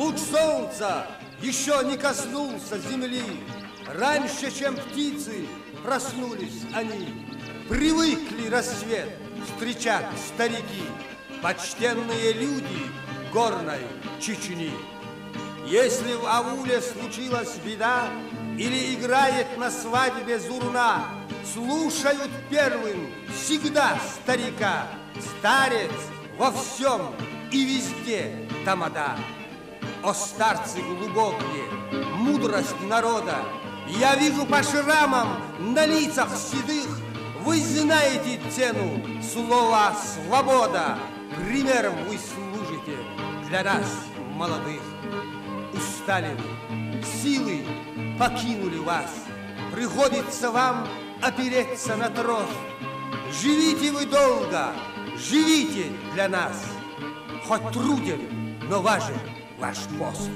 Луч солнца еще не коснулся земли. Раньше, чем птицы, проснулись они. Привыкли рассвет встречать старики, почтенные люди горной Чечни. Если в ауле случилась беда или играет на свадьбе зурна, слушают первым всегда старика. Старец во всем и везде тамада. О старцы глубокие, мудрость народа, я вижу по шрамам на лицах седых, вы знаете цену слова «свобода». Примером вы служите для нас, молодых. Устали вы, силы покинули вас. Приходится вам опереться на трос. Живите вы долго, живите для нас. Хоть труден, но важен ваш пост.